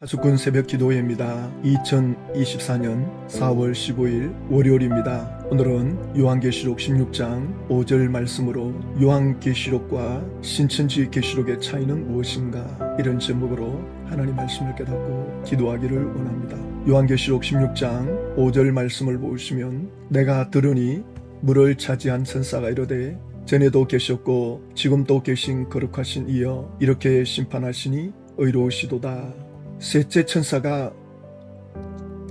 하숙군 새벽 기도회입니다. 2024년 4월 15일 월요일입니다. 오늘은 요한계시록 16장 5절 말씀으로 요한계시록과 신천지 계시록의 차이는 무엇인가, 이런 제목으로 하나님 말씀을 깨닫고 기도하기를 원합니다. 요한계시록 16장 5절 말씀을 보시면, 내가 들으니 물을 차지한 천사가 이르되 전에도 계셨고 지금도 계신 거룩하신 이여, 이렇게 심판하시니 의로우시도다. 셋째 천사가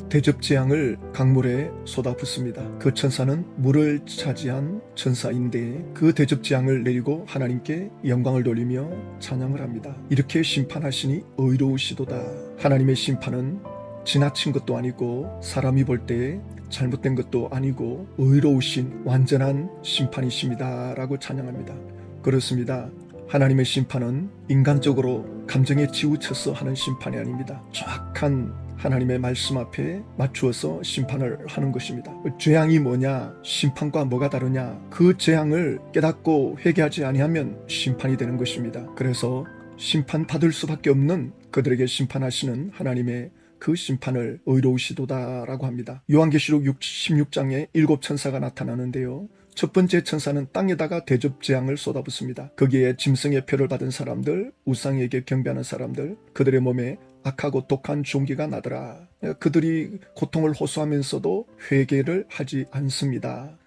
대접재앙을 강물에 쏟아붓습니다. 그 천사는 물을 차지한 천사인데 그 대접재앙을 내리고 하나님께 영광을 돌리며 찬양을 합니다. 이렇게 심판하시니 의로우시도다. 하나님의 심판은 지나친 것도 아니고 사람이 볼 때 잘못된 것도 아니고 의로우신 완전한 심판이십니다 라고 찬양합니다. 그렇습니다. 하나님의 심판은 인간적으로 감정에 치우쳐서 하는 심판이 아닙니다. 정확한 하나님의 말씀 앞에 맞추어서 심판을 하는 것입니다. 재앙이 뭐냐, 심판과 뭐가 다르냐, 그 재앙을 깨닫고 회개하지 아니하면 심판이 되는 것입니다. 그래서 심판받을 수밖에 없는 그들에게 심판하시는 하나님의 그 심판을 의로우시도다라고 합니다. 요한계시록 16장에 7천사가 나타나는데요, 첫 번째 천사는 땅에다가 대접재앙을 쏟아붓습니다. 거기에 짐승의 표를 받은 사람들, 우상에게 경배하는 사람들, 그들의 몸에 악하고 독한 종기가 나더라. 그들이 고통을 호소하면서도 회개를 하지 않습니다.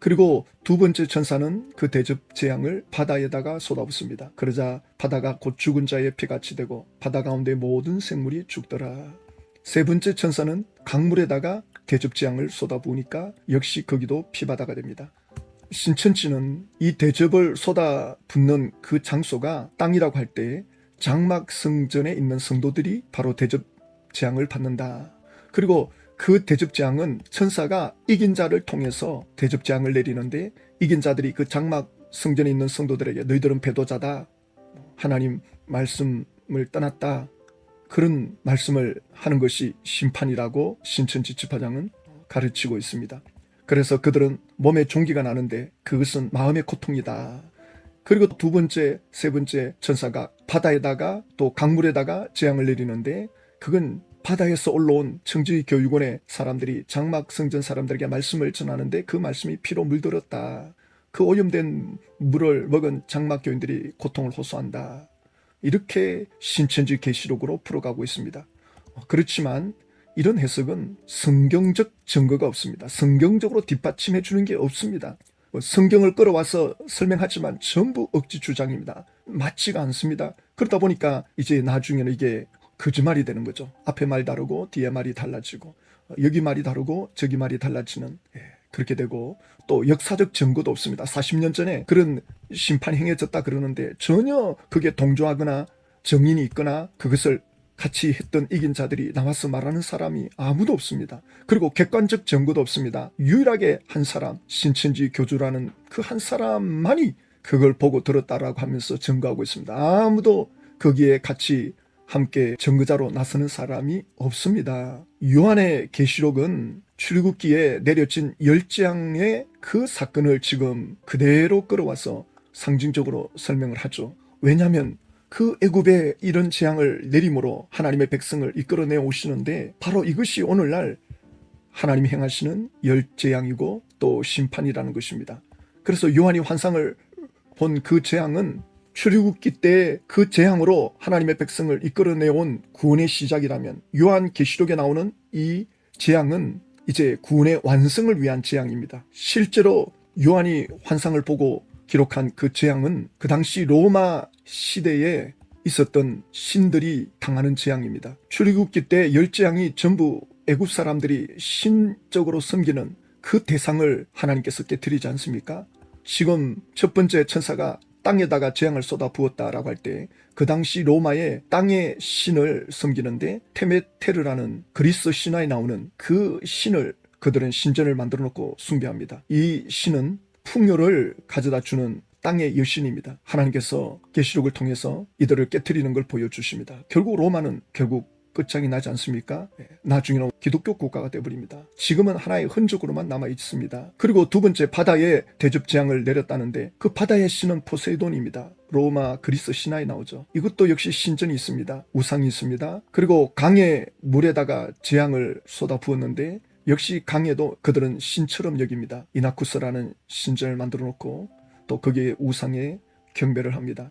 그리고 두 번째 천사는 그 대접재앙을 바다에다가 쏟아붓습니다. 그러자 바다가 곧 죽은 자의 피같이 되고 바다 가운데 모든 생물이 죽더라. 세 번째 천사는 강물에다가 대접재앙을 쏟아부으니까 역시 거기도 피바다가 됩니다. 신천지는 이 대접을 쏟아붓는 그 장소가 땅이라고 할 때 장막 성전에 있는 성도들이 바로 대접재앙을 받는다. 그리고 그 대접재앙은 천사가 이긴 자를 통해서 대접재앙을 내리는데, 이긴 자들이 그 장막 성전에 있는 성도들에게 너희들은 배도자다, 하나님 말씀을 떠났다, 그런 말씀을 하는 것이 심판이라고 신천지 집화장은 가르치고 있습니다. 그래서 그들은 몸에 종기가 나는데 그것은 마음의 고통이다. 그리고 두 번째, 세 번째 천사가 바다에다가 또 강물에다가 재앙을 내리는데, 그건 바다에서 올라온 청지기 교육원의 사람들이 장막 성전 사람들에게 말씀을 전하는데 그 말씀이 피로 물들었다. 그 오염된 물을 먹은 장막 교인들이 고통을 호소한다. 이렇게 신천지 계시록으로 풀어가고 있습니다. 그렇지만 이런 해석은 성경적 증거가 없습니다. 성경적으로 뒷받침해 주는 게 없습니다. 성경을 끌어와서 설명하지만 전부 억지 주장입니다. 맞지가 않습니다. 그러다 보니까 이제 나중에는 이게 거짓말이 되는 거죠. 앞에 말 다르고 뒤에 말이 달라지고, 여기 말이 다르고 저기 말이 달라지는, 그렇게 되고, 또 역사적 증거도 없습니다. 40년 전에 그런 심판이 행해졌다 그러는데 전혀 그게 동조하거나 정인이 있거나 그것을 같이 했던 이긴 자들이 나와서 말하는 사람이 아무도 없습니다. 그리고 객관적 증거도 없습니다. 유일하게 한 사람, 신천지 교주라는 그 한 사람만이 그걸 보고 들었다라고 하면서 증거하고 있습니다. 아무도 거기에 같이 함께 증거자로 나서는 사람이 없습니다. 요한의 계시록은 출애굽기에 내려진 열재앙의 그 사건을 지금 그대로 끌어와서 상징적으로 설명을 하죠. 왜냐하면 그 애굽에 이런 재앙을 내림으로 하나님의 백성을 이끌어내 오시는데, 바로 이것이 오늘날 하나님이 행하시는 열재앙이고 또 심판이라는 것입니다. 그래서 요한이 환상을 본 그 재앙은 출애굽기 때 그 재앙으로 하나님의 백성을 이끌어내온 구원의 시작이라면, 요한 계시록에 나오는 이 재앙은 이제 구원의 완성을 위한 재앙입니다. 실제로 요한이 환상을 보고 기록한 그 재앙은 그 당시 로마 시대에 있었던 신들이 당하는 재앙입니다. 출애굽기 때 열재앙이 전부 애굽 사람들이 신적으로 섬기는 그 대상을 하나님께서 깨뜨리지 않습니까? 지금 첫 번째 천사가 땅에다가 재앙을 쏟아 부었다라고 할 때 그 당시 로마의 땅의 신을 섬기는데, 테메테르라는 그리스 신화에 나오는 그 신을 그들은 신전을 만들어 놓고 숭배합니다. 이 신은 풍요를 가져다 주는 땅의 여신입니다. 하나님께서 계시록을 통해서 이들을 깨뜨리는 걸 보여주십니다. 결국 로마는 결국 끝장이 나지 않습니까? 나중에는 기독교 국가가 되어버립니다. 지금은 하나의 흔적으로만 남아 있습니다. 그리고 두 번째, 바다에 대접재앙을 내렸다는데 그 바다의 신은 포세이돈입니다. 로마 그리스 신화에 나오죠. 이것도 역시 신전이 있습니다. 우상이 있습니다. 그리고 강의 물에다가 재앙을 쏟아부었는데 역시 강에도 그들은 신처럼 여깁니다. 이나쿠스라는 신전을 만들어 놓고 또 거기에 우상에 경배를 합니다.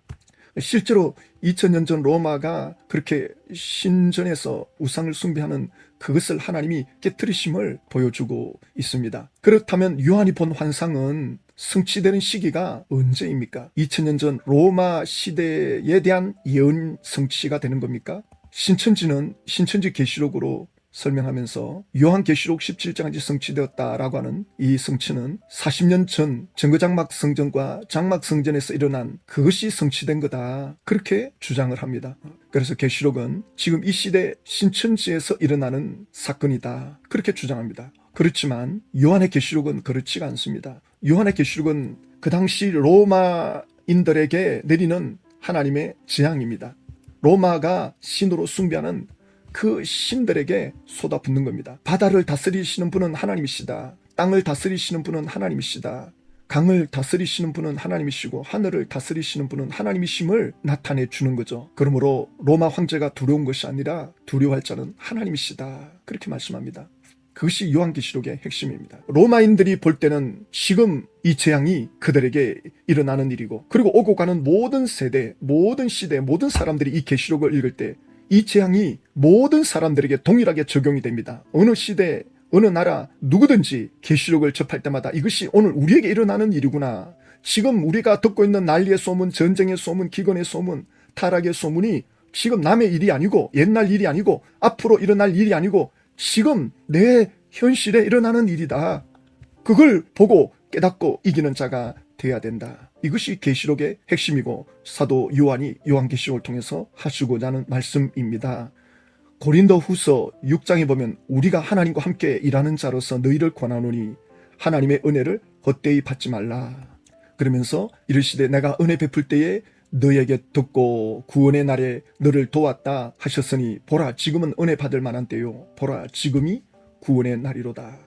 실제로 2000년 전 로마가 그렇게 신전에서 우상을 숭배하는 그것을 하나님이 깨뜨리심을 보여주고 있습니다. 그렇다면 요한이 본 환상은 성취되는 시기가 언제입니까? 2000년 전 로마 시대에 대한 예언 성취가 되는 겁니까? 신천지 계시록으로 설명하면서 요한계시록 17장까지 성취되었다라고 하는 이 성취는 40년 전 정거장막 성전과 장막 성전에서 일어난 그것이 성취된 거다, 그렇게 주장을 합니다. 그래서 계시록은 지금 이 시대 신천지에서 일어나는 사건이다, 그렇게 주장합니다. 그렇지만 요한의 계시록은 그렇지가 않습니다. 요한의 계시록은 그 당시 로마인들에게 내리는 하나님의 재앙입니다. 로마가 신으로 숭배하는 그 신들에게 쏟아붓는 겁니다. 바다를 다스리시는 분은 하나님이시다. 땅을 다스리시는 분은 하나님이시다. 강을 다스리시는 분은 하나님이시고 하늘을 다스리시는 분은 하나님이심을 나타내 주는 거죠. 그러므로 로마 황제가 두려운 것이 아니라 두려워할 자는 하나님이시다, 그렇게 말씀합니다. 그것이 요한계시록의 핵심입니다. 로마인들이 볼 때는 지금 이 재앙이 그들에게 일어나는 일이고, 그리고 오고 가는 모든 세대, 모든 시대, 모든 사람들이 이 계시록을 읽을 때 이 재앙이 모든 사람들에게 동일하게 적용이 됩니다. 어느 시대, 어느 나라, 누구든지 계시록을 접할 때마다 이것이 오늘 우리에게 일어나는 일이구나. 지금 우리가 듣고 있는 난리의 소문, 전쟁의 소문, 기근의 소문, 타락의 소문이 지금 남의 일이 아니고, 옛날 일이 아니고, 앞으로 일어날 일이 아니고, 지금 내 현실에 일어나는 일이다. 그걸 보고 깨닫고 이기는 자가 되어야 된다. 이것이 계시록의 핵심이고 사도 요한이 요한계시록을 통해서 하시고자 하는 말씀입니다. 고린도후서 6장에 보면 우리가 하나님과 함께 일하는 자로서 너희를 권하노니 하나님의 은혜를 헛되이 받지 말라. 그러면서 이르시되 내가 은혜 베풀 때에 너에게 듣고 구원의 날에 너를 도왔다 하셨으니 보라 지금은 은혜 받을 만한 때요, 보라 지금이 구원의 날이로다.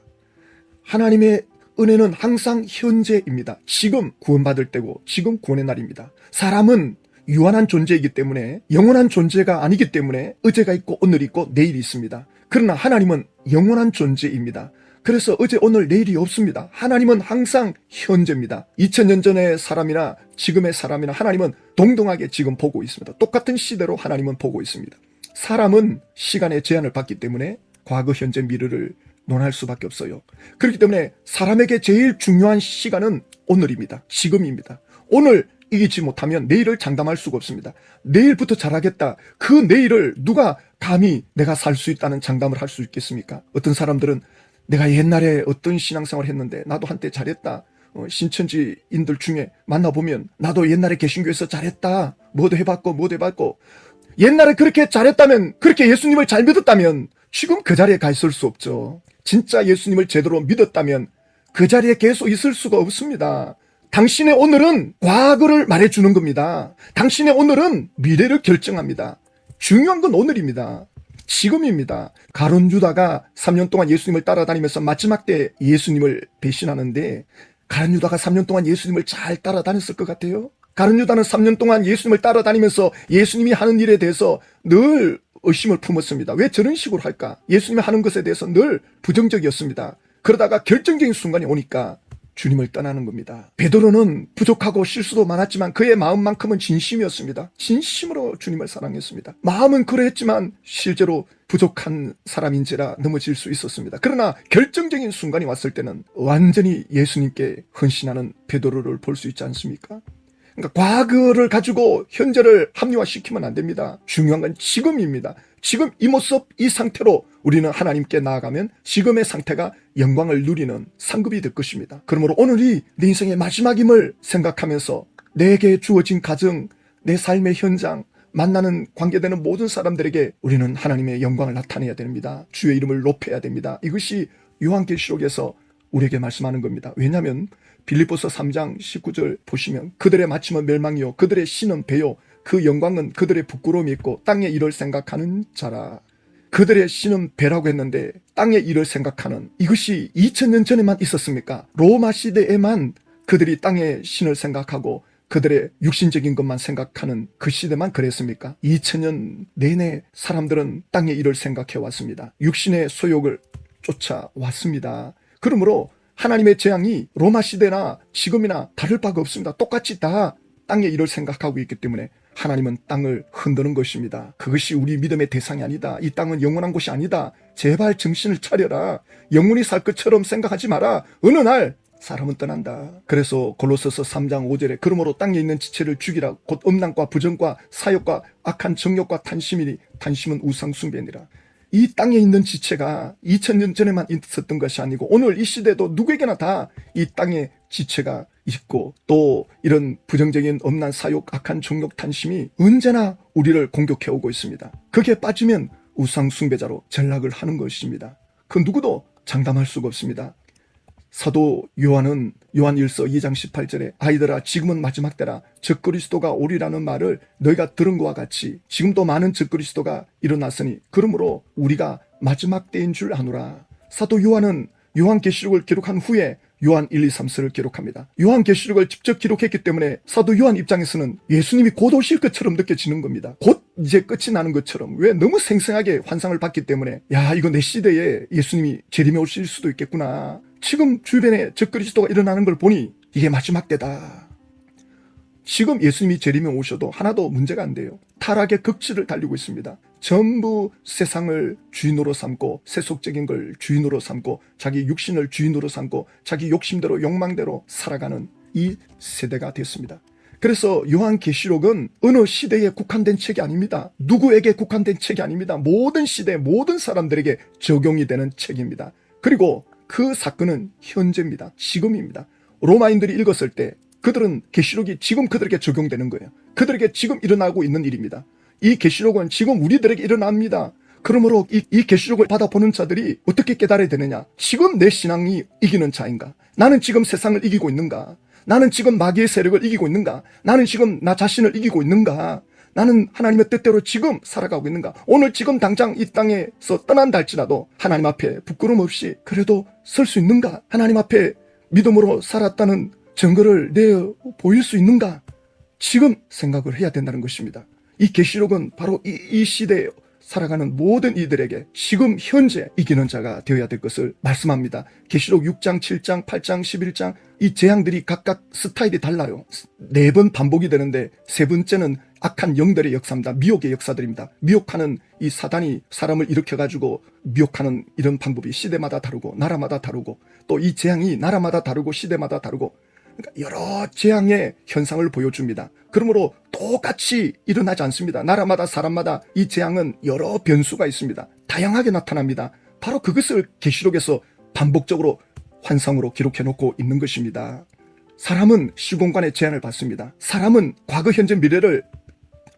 하나님의 은혜는 항상 현재입니다. 지금 구원받을 때고 지금 구원의 날입니다. 사람은 유한한 존재이기 때문에, 영원한 존재가 아니기 때문에 어제가 있고 오늘이 있고 내일이 있습니다. 그러나 하나님은 영원한 존재입니다. 그래서 어제 오늘 내일이 없습니다. 하나님은 항상 현재입니다. 2000년 전의 사람이나 지금의 사람이나 하나님은 동등하게 지금 보고 있습니다. 똑같은 시대로 하나님은 보고 있습니다. 사람은 시간의 제한을 받기 때문에 과거, 현재, 미래를 논할 수밖에 없어요. 그렇기 때문에 사람에게 제일 중요한 시간은 오늘입니다. 지금입니다. 오늘 이기지 못하면 내일을 장담할 수가 없습니다. 내일부터 잘하겠다, 그 내일을 누가 감히 내가 살 수 있다는 장담을 할 수 있겠습니까? 어떤 사람들은 내가 옛날에 어떤 신앙생활을 했는데 나도 한때 잘했다. 신천지인들 중에 만나보면 나도 옛날에 개신교에서 잘했다. 뭐도 해봤고 옛날에 그렇게 잘했다면, 그렇게 예수님을 잘 믿었다면 지금 그 자리에 가 있을 수 없죠. 진짜 예수님을 제대로 믿었다면 그 자리에 계속 있을 수가 없습니다. 당신의 오늘은 과거를 말해주는 겁니다. 당신의 오늘은 미래를 결정합니다. 중요한 건 오늘입니다. 지금입니다. 가룟 유다가 3년 동안 예수님을 따라다니면서 마지막 때 예수님을 배신하는데, 가룟 유다가 3년 동안 예수님을 잘 따라다녔을 것 같아요? 가룟 유다는 3년 동안 예수님을 따라다니면서 예수님이 하는 일에 대해서 늘 의심을 품었습니다. 왜 저런 식으로 할까? 예수님이 하는 것에 대해서 늘 부정적이었습니다. 그러다가 결정적인 순간이 오니까 주님을 떠나는 겁니다. 베드로는 부족하고 실수도 많았지만 그의 마음만큼은 진심이었습니다. 진심으로 주님을 사랑했습니다. 마음은 그러했지만 실제로 부족한 사람인지라 넘어질 수 있었습니다. 그러나 결정적인 순간이 왔을 때는 완전히 예수님께 헌신하는 베드로를 볼 수 있지 않습니까? 그러니까 과거를 가지고 현재를 합리화시키면 안 됩니다. 중요한 건 지금입니다. 지금 이 모습, 이 상태로 우리는 하나님께 나아가면 지금의 상태가 영광을 누리는 상급이 될 것입니다. 그러므로 오늘이 내 인생의 마지막임을 생각하면서 내게 주어진 가정, 내 삶의 현장, 만나는 관계되는 모든 사람들에게 우리는 하나님의 영광을 나타내야 됩니다. 주의 이름을 높여야 됩니다. 이것이 요한계시록에서 우리에게 말씀하는 겁니다. 왜냐하면 빌립보서 3장 19절 보시면 그들의 마침은 멸망이요 그들의 신은 배요 그 영광은 그들의 부끄러움이 있고 땅의 일을 생각하는 자라. 그들의 신은 배라고 했는데 땅의 일을 생각하는, 이것이 2000년 전에만 있었습니까? 로마 시대에만 그들이 땅의 신을 생각하고 그들의 육신적인 것만 생각하는 그 시대만 그랬습니까? 2000년 내내 사람들은 땅의 일을 생각해 왔습니다. 육신의 소욕을 쫓아왔습니다. 그러므로 하나님의 재앙이 로마 시대나 지금이나 다를 바가 없습니다. 똑같이 다 땅의 일을 생각하고 있기 때문에 하나님은 땅을 흔드는 것입니다. 그것이 우리 믿음의 대상이 아니다. 이 땅은 영원한 곳이 아니다. 제발 정신을 차려라. 영원히 살 것처럼 생각하지 마라. 어느 날 사람은 떠난다. 그래서 골로새서 3장 5절에 그러므로 땅에 있는 지체를 죽이라. 곧 음란과 부정과 사욕과 악한 정욕과 탄심이니 탄심은 우상 숭배니라. 이 땅에 있는 지체가 2000년 전에만 있었던 것이 아니고 오늘 이 시대도 누구에게나 다 이 땅에 지체가 있고 또 이런 부정적인 엄난 사욕, 악한 정욕, 탄심이 언제나 우리를 공격해오고 있습니다. 거기에 빠지면 우상 숭배자로 전락을 하는 것입니다. 그 누구도 장담할 수가 없습니다. 사도 요한은 요한일서 2장 18절에 아이들아 지금은 마지막 때라 적그리스도가 오리라는 말을 너희가 들은 것과 같이 지금도 많은 적그리스도가 일어났으니 그러므로 우리가 마지막 때인 줄 아노라. 사도 요한은 요한계시록을 기록한 후에 요한 1, 2, 3서를 기록합니다. 요한계시록을 직접 기록했기 때문에 사도 요한 입장에서는 예수님이 곧 오실 것처럼 느껴지는 겁니다. 곧 이제 끝이 나는 것처럼. 왜? 너무 생생하게 환상을 봤기 때문에 야 이거 내 시대에 예수님이 재림에 오실 수도 있겠구나. 지금 주변에 적그리스도가 일어나는 걸 보니 이게 마지막 때다. 지금 예수님이 재림에 오셔도 하나도 문제가 안 돼요. 타락의 극치를 달리고 있습니다. 전부 세상을 주인으로 삼고 세속적인 걸 주인으로 삼고 자기 육신을 주인으로 삼고 자기 욕심대로 욕망대로 살아가는 이 세대가 됐습니다. 그래서 요한계시록은 어느 시대에 국한된 책이 아닙니다. 누구에게 국한된 책이 아닙니다. 모든 시대 모든 사람들에게 적용이 되는 책입니다. 그리고 그 사건은 현재입니다. 지금입니다. 로마인들이 읽었을 때 그들은 계시록이 지금 그들에게 적용되는 거예요. 그들에게 지금 일어나고 있는 일입니다. 이 계시록은 지금 우리들에게 일어납니다. 그러므로 이 계시록을 받아보는 자들이 어떻게 깨달아야 되느냐? 지금 내 신앙이 이기는 자인가? 나는 지금 세상을 이기고 있는가? 나는 지금 마귀의 세력을 이기고 있는가? 나는 지금 나 자신을 이기고 있는가? 나는 하나님의 뜻대로 지금 살아가고 있는가? 오늘 지금 당장 이 땅에서 떠난다 할지라도 하나님 앞에 부끄럼 없이 그래도 설 수 있는가? 하나님 앞에 믿음으로 살았다는 증거를 내어 보일 수 있는가? 지금 생각을 해야 된다는 것입니다. 이 계시록은 바로 이 시대에 살아가는 모든 이들에게 지금 현재 이기는 자가 되어야 될 것을 말씀합니다. 계시록 6장, 7장, 8장, 11장 이 재앙들이 각각 스타일이 달라요. 4번 반복이 되는데 세 번째는 악한 영들의 역사입니다. 미혹의 역사들입니다. 미혹하는 이 사단이 사람을 일으켜가지고 미혹하는 이런 방법이 시대마다 다르고 나라마다 다르고 또 이 재앙이 나라마다 다르고 시대마다 다르고 그러니까 여러 재앙의 현상을 보여줍니다. 그러므로 똑같이 일어나지 않습니다. 나라마다 사람마다 이 재앙은 여러 변수가 있습니다. 다양하게 나타납니다. 바로 그것을 계시록에서 반복적으로 환상으로 기록해놓고 있는 것입니다. 사람은 시공간의 제한을 받습니다. 사람은 과거, 현재, 미래를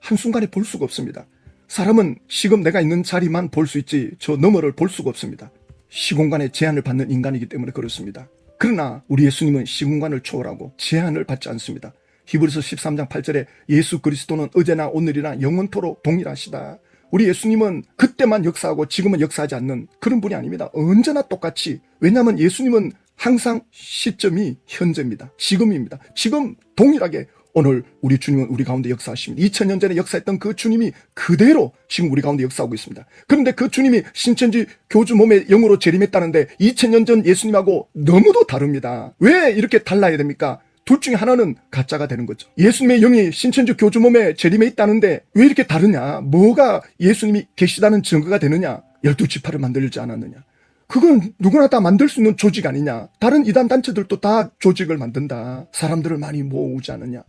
한순간에 볼 수가 없습니다. 사람은 지금 내가 있는 자리만 볼 수 있지 저 너머를 볼 수가 없습니다. 시공간의 제한을 받는 인간이기 때문에 그렇습니다. 그러나 우리 예수님은 시공간을 초월하고 제한을 받지 않습니다. 히브리서 13장 8절에 예수 그리스도는 어제나 오늘이나 영원토록 동일하시다. 우리 예수님은 그때만 역사하고 지금은 역사하지 않는 그런 분이 아닙니다. 언제나 똑같이. 왜냐하면 예수님은 항상 시점이 현재입니다. 지금입니다. 지금 동일하게 오늘 우리 주님은 우리 가운데 역사하십니다. 2000년 전에 역사했던 그 주님이 그대로 지금 우리 가운데 역사하고 있습니다. 그런데 그 주님이 신천지 교주 몸의 영으로 재림했다는데 2000년 전 예수님하고 너무도 다릅니다. 왜 이렇게 달라야 됩니까? 둘 중에 하나는 가짜가 되는 거죠. 예수님의 영이 신천지 교주 몸에 재림해 있다는데 왜 이렇게 다르냐? 뭐가 예수님이 계시다는 증거가 되느냐? 12지파를 만들지 않았느냐? 그건 누구나 다 만들 수 있는 조직 아니냐? 다른 이단 단체들도 다 조직을 만든다. 사람들을 많이 모으지 않느냐?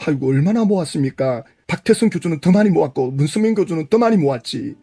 아이고 얼마나 모았습니까? 박태선 교주는 더 많이 모았고 문수민 교주는 더 많이 모았지.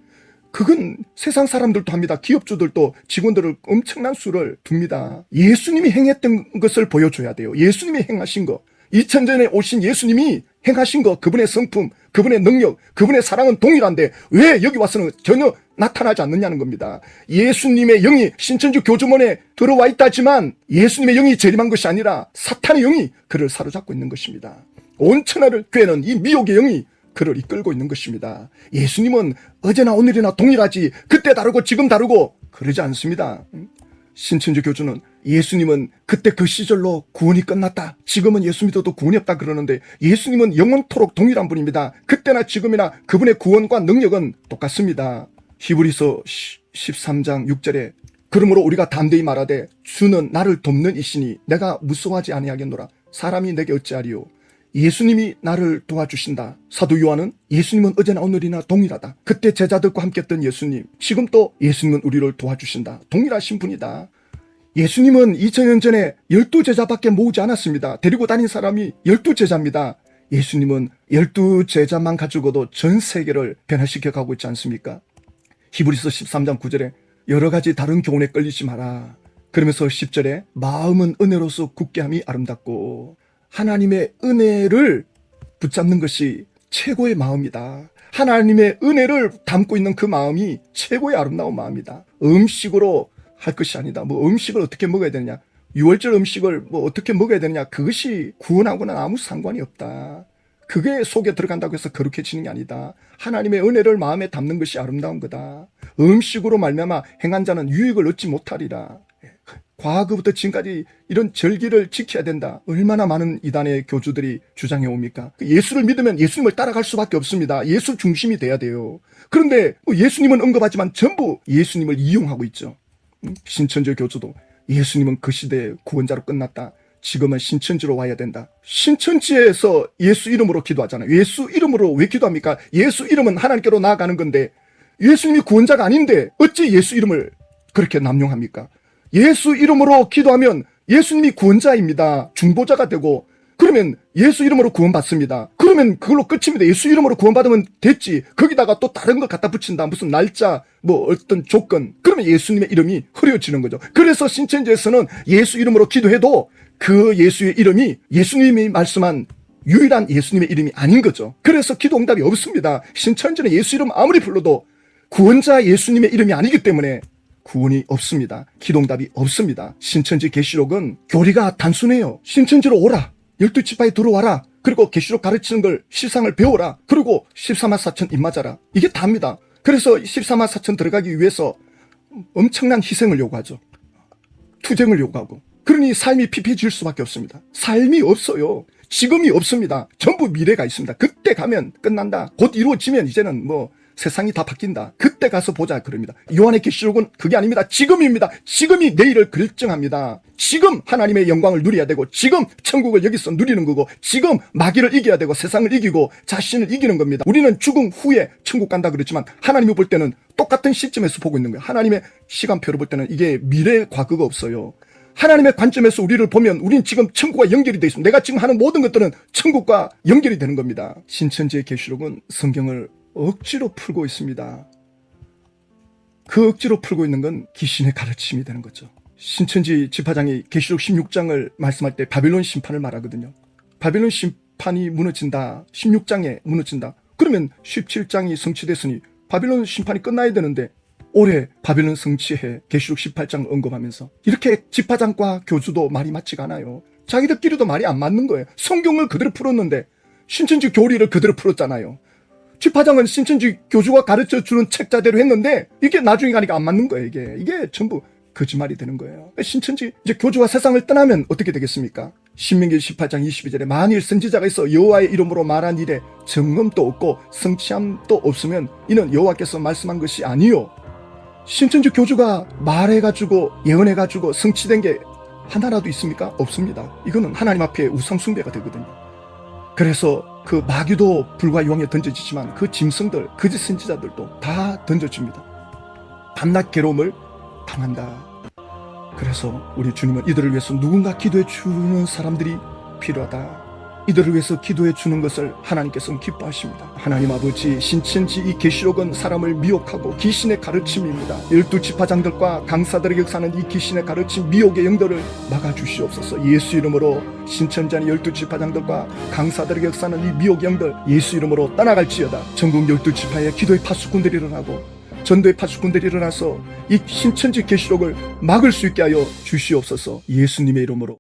그건 세상 사람들도 합니다. 기업주들도 직원들을 엄청난 수를 둡니다. 예수님이 행했던 것을 보여줘야 돼요. 예수님이 행하신 거. 2000년에 오신 예수님이 행하신 거, 그분의 성품, 그분의 능력, 그분의 사랑은 동일한데 왜 여기 와서는 전혀 나타나지 않느냐는 겁니다. 예수님의 영이 신천지 교주문에 들어와 있다지만 예수님의 영이 재림한 것이 아니라 사탄의 영이 그를 사로잡고 있는 것입니다. 온 천하를 꿰는 이 미혹의 영이 그를 이끌고 있는 것입니다. 예수님은 어제나 오늘이나 동일하지 그때 다르고 지금 다르고 그러지 않습니다. 신천지 교주는 예수님은 그때 그 시절로 구원이 끝났다. 지금은 예수 믿어도 구원이 없다 그러는데 예수님은 영원토록 동일한 분입니다. 그때나 지금이나 그분의 구원과 능력은 똑같습니다. 히브리서 13장 6절에 그러므로 우리가 담대히 말하되 주는 나를 돕는 이시니 내가 무서워하지 아니하겠노라. 사람이 내게 어찌하리요. 예수님이 나를 도와주신다. 사도 요한은 예수님은 어제나 오늘이나 동일하다. 그때 제자들과 함께 했던 예수님, 지금 또 예수님은 우리를 도와주신다. 동일하신 분이다. 예수님은 2000년 전에 12제자밖에 모으지 않았습니다. 데리고 다닌 사람이 12제자입니다. 예수님은 12제자만 가지고도 전 세계를 변화시켜 가고 있지 않습니까? 히브리서 13장 9절에 여러 가지 다른 교훈에 끌리지 마라. 그러면서 10절에 마음은 은혜로서 굳게 함이 아름답고 하나님의 은혜를 붙잡는 것이 최고의 마음이다. 하나님의 은혜를 담고 있는 그 마음이 최고의 아름다운 마음이다. 음식으로 할 것이 아니다. 뭐 음식을 어떻게 먹어야 되느냐, 6월절 음식을 뭐 어떻게 먹어야 되느냐, 그것이 구원하고는 아무 상관이 없다. 그게 속에 들어간다고 해서 거룩해지는 게 아니다. 하나님의 은혜를 마음에 담는 것이 아름다운 거다. 음식으로 말미암아 행한 자는 유익을 얻지 못하리라. 과거부터 지금까지 이런 절기를 지켜야 된다. 얼마나 많은 이단의 교주들이 주장해 옵니까? 예수를 믿으면 예수님을 따라갈 수밖에 없습니다. 예수 중심이 돼야 돼요. 그런데 예수님은 언급하지만 전부 예수님을 이용하고 있죠. 신천지 교주도 예수님은 그 시대의 구원자로 끝났다. 지금은 신천지로 와야 된다. 신천지에서 예수 이름으로 기도하잖아요. 예수 이름으로 왜 기도합니까? 예수 이름은 하나님께로 나아가는 건데 예수님이 구원자가 아닌데 어찌 예수 이름을 그렇게 남용합니까? 예수 이름으로 기도하면 예수님이 구원자입니다. 중보자가 되고, 그러면 예수 이름으로 구원받습니다. 그러면 그걸로 끝입니다. 예수 이름으로 구원받으면 됐지. 거기다가 또 다른 거 갖다 붙인다. 무슨 날짜, 뭐 어떤 조건. 그러면 예수님의 이름이 흐려지는 거죠. 그래서 신천지에서는 예수 이름으로 기도해도 그 예수의 이름이 예수님이 말씀한 유일한 예수님의 이름이 아닌 거죠. 그래서 기도 응답이 없습니다. 신천지는 예수 이름 아무리 불러도 구원자 예수님의 이름이 아니기 때문에 구원이 없습니다. 기도응답이 없습니다. 신천지 계시록은 교리가 단순해요. 신천지로 오라. 12지파에 들어와라. 그리고 계시록 가르치는 걸 실상을 배워라. 그리고 14만 4천 입 맞아라. 이게 다입니다. 그래서 14만 4천 들어가기 위해서 엄청난 희생을 요구하죠. 투쟁을 요구하고. 그러니 삶이 피폐해질 수밖에 없습니다. 삶이 없어요. 지금이 없습니다. 전부 미래가 있습니다. 그때 가면 끝난다. 곧 이루어지면 이제는 뭐 세상이 다 바뀐다. 그때 가서 보자 그럽니다. 요한의 계시록은 그게 아닙니다. 지금입니다. 지금이 내일을 결정합니다. 지금 하나님의 영광을 누려야 되고, 지금 천국을 여기서 누리는 거고, 지금 마귀를 이겨야 되고 세상을 이기고 자신을 이기는 겁니다. 우리는 죽음 후에 천국 간다 그랬지만 하나님이 볼 때는 똑같은 시점에서 보고 있는 거예요. 하나님의 시간표를 볼 때는 이게 미래 과거가 없어요. 하나님의 관점에서 우리를 보면 우린 지금 천국과 연결이 되어 있습니다. 내가 지금 하는 모든 것들은 천국과 연결이 되는 겁니다. 신천지의 계시록은 성경을 억지로 풀고 있습니다. 그 억지로 풀고 있는 건 귀신의 가르침이 되는 거죠. 신천지 지파장이 계시록 16장을 말씀할 때 바빌론 심판을 말하거든요. 바빌론 심판이 무너진다. 16장에 무너진다. 그러면 17장이 성취됐으니 바빌론 심판이 끝나야 되는데 올해 바빌론 성취해 계시록 18장 언급하면서 이렇게 지파장과 교주도 말이 맞지가 않아요. 자기들끼리도 말이 안 맞는 거예요. 성경을 그대로 풀었는데 신천지 교리를 그대로 풀었잖아요. 지파장은 신천지 교주가 가르쳐주는 책자대로 했는데 이게 나중에 가니까 안 맞는 거예요. 이게 전부 거짓말이 되는 거예요. 신천지 이제 교주가 세상을 떠나면 어떻게 되겠습니까? 신명기 18장 22절에 만일 선지자가 있어 여호와의 이름으로 말한 일에 증언도 없고 성취함도 없으면 이는 여호와께서 말씀한 것이 아니요. 신천지 교주가 말해가지고 예언해가지고 성취된 게 하나라도 있습니까? 없습니다. 이거는 하나님 앞에 우상숭배가 되거든요. 그래서 그 마귀도 불과 유황에 던져지지만 그 짐승들, 거짓 선지자들도 다 던져집니다. 밤낮 괴로움을 당한다. 그래서 우리 주님은 이들을 위해서 누군가 기도해 주는 사람들이 필요하다. 이들을 위해서 기도해 주는 것을 하나님께서는 기뻐하십니다. 하나님 아버지, 신천지 이 계시록은 사람을 미혹하고 귀신의 가르침입니다. 12지파장들과 강사들에게 역사하는 이 귀신의 가르침, 미혹의 영들을 막아주시옵소서. 예수 이름으로 신천지 안의 12지파장들과 강사들에게 역사하는 이 미혹의 영들 예수 이름으로 떠나갈지어다. 전국 12지파의 기도의 파수꾼들이 일어나고 전도의 파수꾼들이 일어나서 이 신천지 계시록을 막을 수 있게 하여 주시옵소서. 예수님의 이름으로.